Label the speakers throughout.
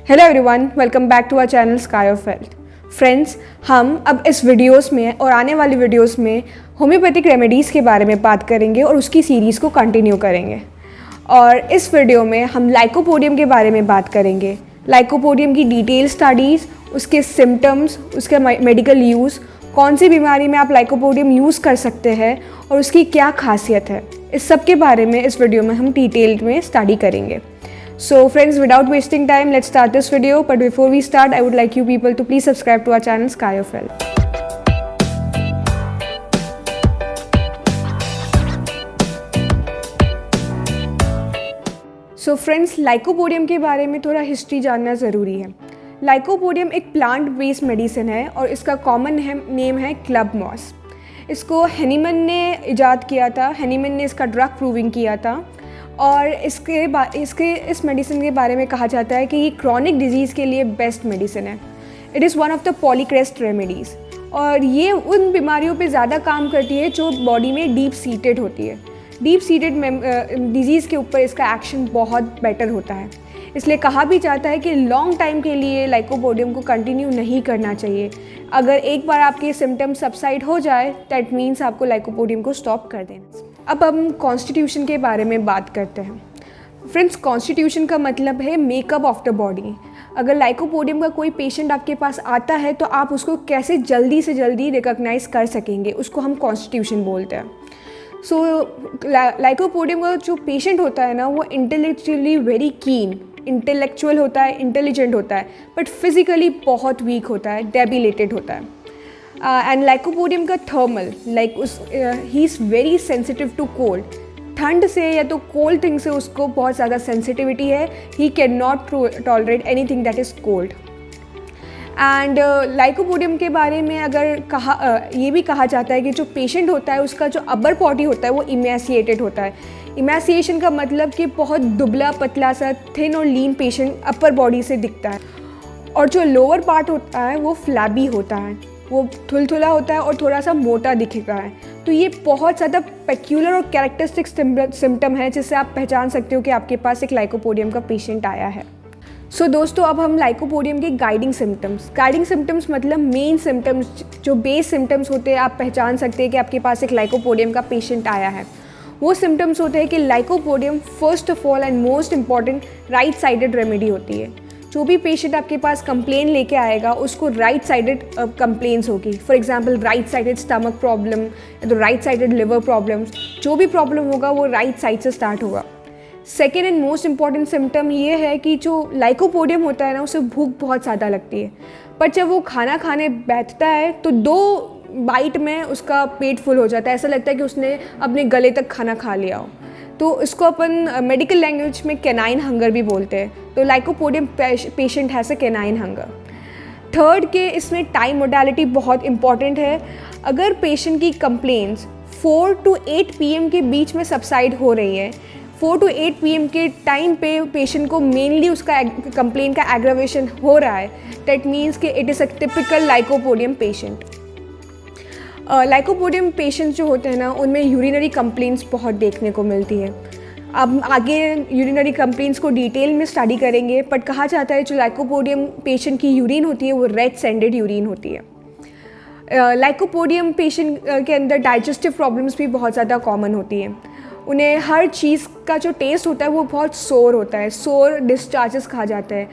Speaker 1: Hello everyone, welcome back to our channel sky of health. Friends, हम अब इस videos में और आने वाली वीडियोस में होम्योपैथिक रेमेडीज़ के बारे में बात करेंगे और उसकी सीरीज़ को कंटिन्यू करेंगे। और इस वीडियो में हम लाइकोपोडियम के बारे में बात करेंगे। लाइकोपोडियम की डिटेल स्टडीज़, उसके सिम्टम्स, उसका मेडिकल यूज़, कौन सी बीमारी में आप लाइकोपोडियम यूज़ कर सकते हैं और उसकी क्या खासियत है, इस सब के बारे में इस वीडियो में हम डिटेल में स्टडी करेंगे। So friends, without wasting time, let's start this video. But before we start, I would like you people to please subscribe to our channel Sky of Health. So friends, lycopodium के बारे में थोड़ा history जानना ज़रूरी है। Lycopodium एक plant based medicine है और इसका कॉमन नेम है क्लब मॉस। इसको हेनीमन ने इजाद किया था। हेनीमन ने इसका ड्रग प्रूविंग किया था और इस मेडिसिन के बारे में कहा जाता है कि ये क्रॉनिक डिजीज़ के लिए बेस्ट मेडिसिन है। It is one of the polycrest remedies और ये उन बीमारियों पे ज़्यादा काम करती है जो बॉडी में डीप सीटेड होती है। डीप सीटेड डिजीज़ के ऊपर इसका एक्शन बहुत बेटर होता है। इसलिए कहा भी जाता है कि लॉन्ग टाइम के लिए लाइकोपोडियम को कंटिन्यू नहीं करना चाहिए। अगर एक बार आपके सिम्टम्स सबसाइड हो जाए, दैट मीन्स आपको लाइकोपोडियम को स्टॉप कर देना। अब हम कॉन्स्टिट्यूशन के बारे में बात करते हैं। फ्रेंड्स, कॉन्स्टिट्यूशन का मतलब है मेकअप ऑफ द बॉडी। अगर लाइकोपोडियम का कोई पेशेंट आपके पास आता है तो आप उसको कैसे जल्दी से जल्दी रिकॉग्नाइज कर सकेंगे, उसको हम कॉन्स्टिट्यूशन बोलते हैं। सो लाइकोपोडियम का जो पेशेंट होता है ना, वो इंटेलेक्चुअली वेरी कीन, इंटेलेक्चुअल होता है, इंटेलिजेंट होता है, बट फिज़िकली बहुत वीक होता है, डेबिलेटेड होता है। एंड लाइकोपोडियम का थर्मल ही is very sensitive to cold. ठंड से या तो कोल्ड थिंग से उसको बहुत ज़्यादा सेंसिटिविटी है। He can not tolerate anything that is cold. And lycopodium के बारे में अगर ये भी कहा जाता है कि जो पेशेंट होता है उसका जो अपर बॉडी होता है वो इमेसिएटेड होता है। इमेसिएशन का मतलब कि बहुत दुबला पतला सा थिन और लीन पेशेंट अपर बॉडी से दिखता है। और जो लोअर पार्ट होता है वो फ्लैबी होता है, वो थुलथुला होता है और थोड़ा सा मोटा दिखता है। तो ये बहुत ज़्यादा पेक्यूलर और कैरेक्टरिस्टिक सिम्टम है जिससे आप पहचान सकते हो कि आपके पास एक लाइकोपोडियम का पेशेंट आया है। सो दोस्तों, अब हम लाइकोपोडियम के गाइडिंग सिम्टम्स मतलब मेन सिम्टम्स, जो बेस सिम्टम्स होते हैं, आप पहचान सकते हैं कि आपके पास एक लाइकोपोडियम का पेशेंट आया है। वो सिम्टम्स होते हैं कि lycopodium first of all and most important right sided remedy होती है। जो भी पेशेंट आपके पास कंप्लेन लेके आएगा उसको राइट साइडेड कंप्लेंट्स होगी। For example right sided stomach problem या तो राइट साइडेड लिवर प्रॉब्लम्स, जो भी प्रॉब्लम होगा वो राइट साइड से स्टार्ट होगा। Second and most important symptom ये है कि जो लाइकोपोडियम होता है ना, उसे भूख बहुत ज़्यादा लगती है, पर जब वो खाना खाने बैठता है तो 2 बाइट में उसका पेट फुल हो जाता है। ऐसा लगता है कि उसने अपने गले तक खाना खा लिया हो। तो इसको अपन मेडिकल लैंग्वेज में कैनाइन हंगर भी बोलते हैं। तो lycopodium patient has a canine hunger. Third के इसमें टाइम मोडालिटी बहुत इंपॉर्टेंट है। अगर पेशेंट की कंप्लेंट्स 4 to 8 PM के बीच में सबसाइड हो रही है, 4 to 8 PM के टाइम पे पेशेंट को मेनली उसका कंप्लेन का एग्रावेशन हो रहा है, दैट मीन्स कि it is a typical lycopodium patient. Lycopodium patients जो होते हैं ना, उनमें यूरिनरी कंप्लेंट्स बहुत देखने को मिलती है। अब आगे यूरिनरी कंप्लेंट्स को डिटेल में स्टडी करेंगे, बट कहा जाता है जो लाइकोपोडियम पेशेंट की यूरिन होती है वो रेड सैंडेड यूरिन होती है। लाइकोपोडियम पेशेंट के अंदर डाइजेस्टिव प्रॉब्लम्स भी बहुत ज़्यादा कॉमन होती हैं। उन्हें हर चीज़ का जो टेस्ट होता है वो बहुत सोर होता है, सोर डिस्चार्जेस कहा जाता है।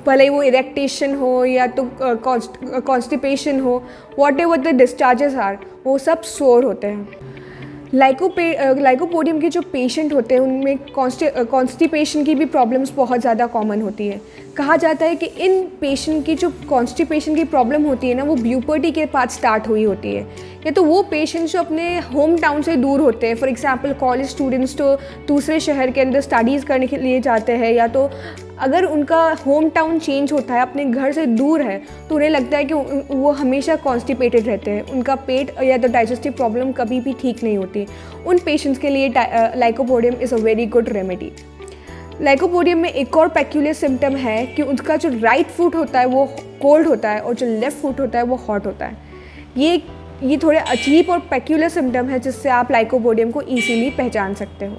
Speaker 1: भले ही वो इरेक्टेशन हो या तो कॉन्स्टिपेशन हो, whatever the discharges are, वो सब सोर होते हैं। लाइकोपोडियम के जो पेशेंट होते हैं उनमें कॉन्स्टिपेशन की भी प्रॉब्लम्स बहुत ज़्यादा कॉमन होती है। कहा जाता है कि इन पेशेंट की जो कॉन्स्टिपेशन की प्रॉब्लम होती है ना, वो प्यूबर्टी के बाद स्टार्ट हुई होती है। या तो वो पेशेंट्स जो अपने होम टाउन से दूर होते हैं, फॉर एग्जांपल कॉलेज स्टूडेंट्स तो दूसरे शहर के अंदर स्टडीज़ करने के लिए जाते हैं, या तो अगर उनका होम टाउन चेंज होता है, अपने घर से दूर है, तो उन्हें लगता है कि वो हमेशा कॉन्स्टिपेटेड रहते हैं, उनका पेट या तो डाइजेस्टिव प्रॉब्लम कभी भी ठीक नहीं होती। उन पेशेंट्स के लिए lycopodium is a very good remedy. Lycopodium में एक और पेक्यूलियर सिम्टम है कि उसका जो राइट फुट होता है वो कोल्ड होता है और जो लेफ़्ट फुट होता है वो हॉट होता है। ये थोड़े अजीब और पेक्यूलियर सिम्टम है जिससे आप लाइकोपोडियम को ईजीली पहचान सकते हो।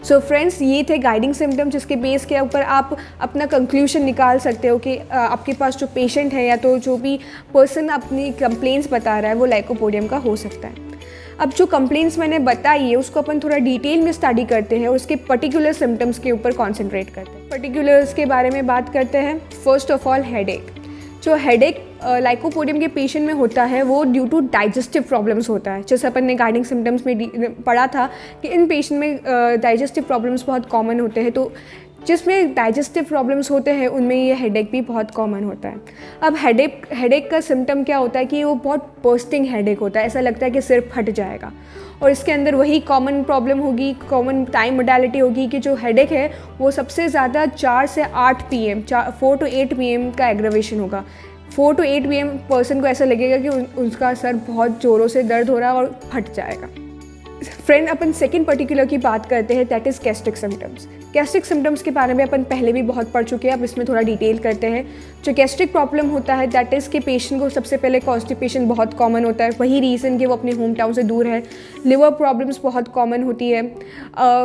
Speaker 1: सो फ्रेंड्स, ये थे गाइडिंग सिम्टम जिसके बेस के ऊपर आप अपना कंक्लूजन निकाल सकते हो कि आपके पास जो पेशेंट है या तो जो भी पर्सन अपनी कंप्लेंट्स बता रहा है वो लाइकोपोडियम का हो सकता है। अब जो कंप्लेंट्स मैंने बताई है उसको अपन थोड़ा डिटेल में स्टडी करते हैं और उसके पर्टिकुलर सिम्टम्स के ऊपर कॉन्सेंट्रेट करते हैं। पर्टिकुलर्स के बारे में बात करते हैं। First of all, headache. जो हेडेक लाइकोपोडियम के पेशेंट में होता है वो ड्यू टू डाइजेस्टिव प्रॉब्लम्स होता है। जैसे अपन ने गाइडिंग सिम्टम्स में पढ़ा था कि इन पेशेंट में डाइजेस्टिव प्रॉब्लम्स बहुत कॉमन होते हैं, तो जिसमें डाइजेस्टिव प्रॉब्लम्स होते हैं उनमें ये हेडेक भी बहुत कॉमन होता है। अब हेडेक का सिम्टम क्या होता है कि वो बहुत बर्स्टिंग हेडेक होता है, ऐसा लगता है कि सिर फट जाएगा। और इसके अंदर वही कॉमन प्रॉब्लम होगी, कॉमन टाइम मोडालिटी होगी कि जो हेडेक है वो सबसे ज़्यादा 4 से 8 PM 4 to 8 PM का एग्रावेशन होगा। 4 to 8 PM पर्सन को ऐसा लगेगा कि उसका सर बहुत ज़ोरों से दर्द हो रहा है और फट जाएगा। फ्रेंड, अपन सेकंड पर्टिकुलर की बात करते हैं, that is gastric symptoms. Gastric symptoms के बारे में अपन पहले भी बहुत पढ़ चुके हैं, अब इसमें थोड़ा डिटेल करते हैं। जो गैस्ट्रिक प्रॉब्लम होता है दैट इज़ कि पेशेंट को सबसे पहले कॉन्स्टिपेशन बहुत कॉमन होता है, वही रीज़न कि वो अपने होम टाउन से दूर है। लिवर प्रॉब्लम्स बहुत कॉमन होती है।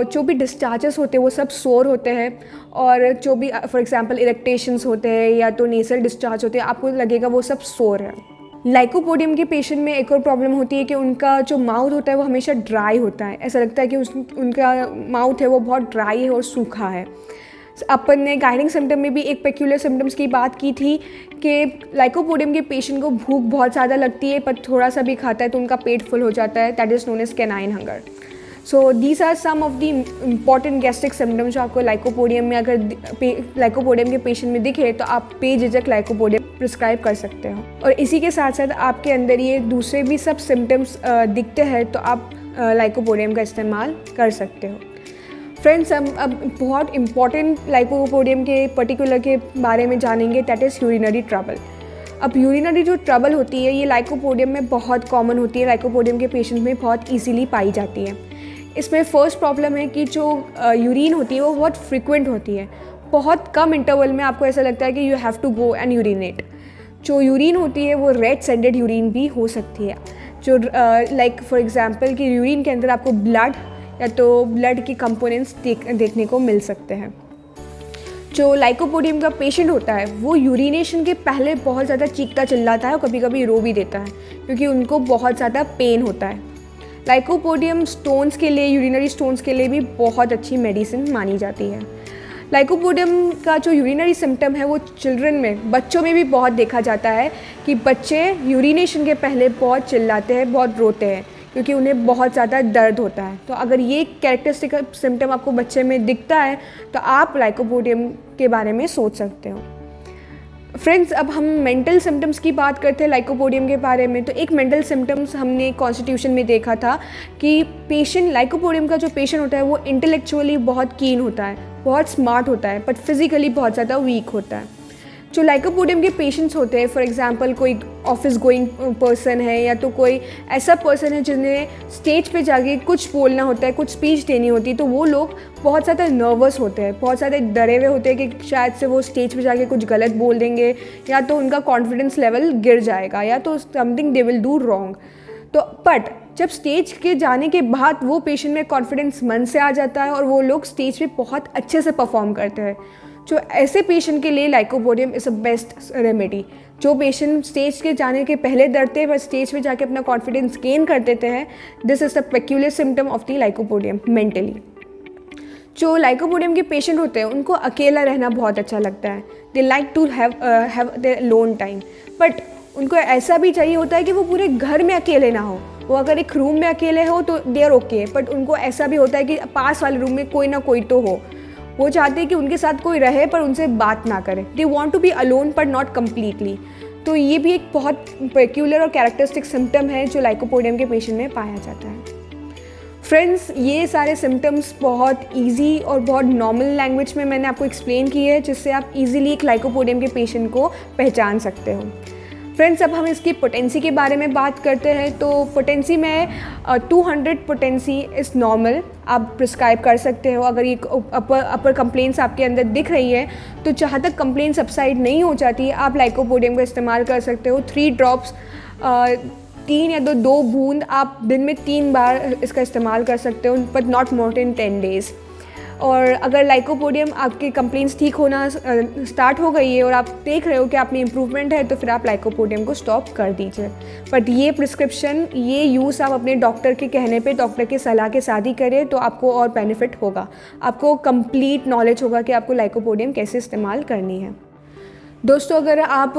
Speaker 1: जो भी डिस्चार्जेस होते हैं वो सब सोर होते हैं, और जो भी फॉर एग्जांपल इरेक्टेशंस होते हैं या तो नेसल डिस्चार्ज होते हैं, आपको लगेगा वो सब सोर है। लाइकोपोडियम के पेशेंट में एक और प्रॉब्लम होती है कि उनका जो माउथ होता है वो हमेशा ड्राई होता है, ऐसा लगता है कि उनका माउथ है वो बहुत ड्राई है और सूखा है। अपन ने गाइडिंग सिम्टम में भी एक पेक्यूलर सिम्टम्स की बात की थी कि लाइकोपोडियम के पेशेंट को भूख बहुत ज़्यादा लगती है, पर थोड़ा सा भी खाता है तो उनका पेट फुल हो जाता है, that is known as canine hunger. So these are some of the important gastric symptoms जो आपको लाइकोपोडियम में अगर लाइकोपोडियम के पेशेंट में दिखे तो आप बेझिझक लाइकोपोडियम प्रिस्क्राइब कर सकते हो। और इसी के साथ साथ आपके अंदर ये दूसरे भी सब सिम्टम्स दिखते हैं तो आप लाइकोपोडियम का इस्तेमाल कर सकते हो। फ्रेंड्स, अब बहुत इम्पॉर्टेंट लाइकोपोडियम के पर्टिकुलर के बारे में जानेंगे, दैट इज़ यूरिनरी ट्रबल। अब यूरिनरी जो ट्रबल होती है ये लाइकोपोडियम में बहुत कॉमन होती है, लाइकोपोडियम के पेशेंट में बहुत ईजीली पाई जाती है। इसमें फर्स्ट प्रॉब्लम है कि जो यूरिन होती है वो बहुत फ्रिक्वेंट होती है, बहुत कम इंटरवल में आपको ऐसा लगता है कि you have to go and urinate. जो यूरिन होती है वो रेड सेंडेड यूरिन भी हो सकती है, जो लाइक फॉर एग्जांपल कि यूरिन के अंदर आपको ब्लड या तो ब्लड के कंपोनेंट्स देखने को मिल सकते हैं। जो लाइकोपोडियम का पेशेंट होता है वो यूरिनेशन के पहले बहुत ज़्यादा चीखता चिल्लाता है और कभी कभी रो भी देता है क्योंकि उनको बहुत ज़्यादा पेन होता है। लाइकोपोडियम स्टोन्स के लिए, यूरिनरी स्टोन्स के लिए भी बहुत अच्छी मेडिसिन मानी जाती है। लाइकोपोडियम का जो यूरिनरी सिम्टम है वो चिल्ड्रन में, बच्चों में भी बहुत देखा जाता है कि बच्चे यूरिनेशन के पहले बहुत चिल्लाते हैं, बहुत रोते हैं क्योंकि उन्हें बहुत ज़्यादा दर्द होता है। तो अगर ये कैरेक्टरिस्टिक सिम्टम आपको बच्चे में दिखता है तो आप लाइकोपोडियम के बारे में सोच सकते हो। फ्रेंड्स, अब हम मेंटल सिम्टम्स की बात करते हैं लाइकोपोडियम के बारे में। तो एक मेंटल सिम्टम्स हमने कॉन्स्टिट्यूशन में देखा था कि पेशेंट, लाइकोपोडियम का जो पेशेंट होता है वो इंटेलेक्चुअली बहुत कीन होता है, बहुत स्मार्ट होता है, बट फिजिकली बहुत ज़्यादा वीक होता है। जो लाइकोपोडियम के पेशेंट्स होते हैं, फॉर एग्जांपल कोई ऑफिस गोइंग पर्सन है या तो कोई ऐसा पर्सन है जिन्हें स्टेज पे जाके कुछ बोलना होता है, कुछ स्पीच देनी होती है, तो वो लोग बहुत ज़्यादा नर्वस होते हैं, बहुत ज़्यादा डरे हुए होते हैं कि शायद से वो स्टेज पे जाके कुछ गलत बोल देंगे या तो उनका कॉन्फिडेंस लेवल गिर जाएगा या तो something they will do wrong. तो बट जब स्टेज के जाने के बाद वो पेशेंट में कॉन्फिडेंस मन से आ जाता है और वो लोग स्टेज पे बहुत अच्छे से परफॉर्म करते हैं। जो ऐसे पेशेंट के लिए lycopodium is a best remedy. जो पेशेंट स्टेज के जाने के पहले डरते हैं बस स्टेज पे जाके अपना कॉन्फिडेंस गेन कर देते हैं, this is the peculiar symptom of the lycopodium mentally. जो लाइकोपोडियम के पेशेंट होते हैं उनको अकेला रहना बहुत अच्छा लगता है, they like to have their lone time, but उनको ऐसा भी चाहिए होता है कि वो पूरे घर में अकेले ना हो। वो अगर एक रूम में अकेले हो तो दे आर ओके, बट उनको ऐसा भी होता है कि पास वाले रूम में कोई ना कोई तो हो। वो चाहते हैं कि उनके साथ कोई रहे पर उनसे बात ना करे, they want to be alone but not completely. तो ये भी एक बहुत पेक्यूलर और कैरेक्टरिस्टिक सिम्टम है जो लाइकोपोडियम के पेशेंट में पाया जाता है। फ्रेंड्स, ये सारे सिम्टम्स बहुत इजी और बहुत नॉर्मल लैंग्वेज में मैंने आपको एक्सप्लेन किए हैं जिससे आप इजीली एक लाइकोपोडियम के पेशेंट को पहचान सकते हो। फ्रेंड्स, अब हम इसकी पोटेंसी के बारे में बात करते हैं। तो पोटेंसी में 200 पोटेंसी इज़ नॉर्मल, आप प्रिस्क्राइब कर सकते हो। अगर ये अपर कंप्लेंट्स आपके अंदर दिख रही है तो जहाँ तक कंप्लेंट सबसाइड नहीं हो जाती आप लाइकोपोडियम का इस्तेमाल कर सकते हो। 3 ड्रॉप्स, 3 या 2 बूंद आप दिन में 3 बार इसका इस्तेमाल कर सकते हो, but not more than 10 days. और अगर लाइकोपोडियम आपकी कंप्लेंट्स ठीक होना स्टार्ट हो गई है और आप देख रहे हो कि आप में इम्प्रूवमेंट है, तो फिर आप लाइकोपोडियम को स्टॉप कर दीजिए। बट ये प्रिस्क्रिप्शन, ये यूज़ आप अपने डॉक्टर के कहने पे, डॉक्टर की सलाह के साथ ही करें, तो आपको और बेनिफिट होगा। आपको कंप्लीट नॉलेज होगा कि आपको लाइकोपोडियम कैसे इस्तेमाल करनी है। दोस्तों, अगर आप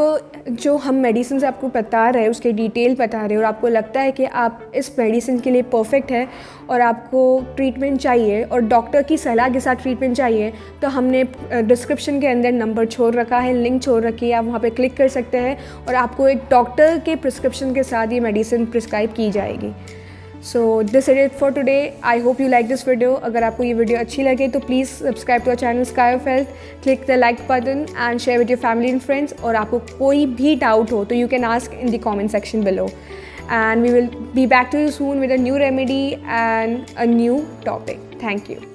Speaker 1: जो हम मेडिसिन आपको बता रहे हैं उसके डिटेल बता रहे हैं और आपको लगता है कि आप इस मेडिसिन के लिए परफेक्ट है और आपको ट्रीटमेंट चाहिए और डॉक्टर की सलाह के साथ ट्रीटमेंट चाहिए, तो हमने डिस्क्रिप्शन के अंदर नंबर छोड़ रखा है, लिंक छोड़ रखी है, आप वहाँ पे क्लिक कर सकते हैं और आपको एक डॉक्टर के प्रिस्क्रिप्शन के साथ ये मेडिसिन प्रिस्क्राइब की जाएगी। So this is it for today. I hope you like this video. अगर आपको ये वीडियो अच्छी लगे तो please subscribe to our channel sky of health, click the like button and share with your family and friends. और आपको कोई भी डाउट हो तो you can ask in the comment section below, and we will be back to you soon with a new remedy and a new topic. Thank you.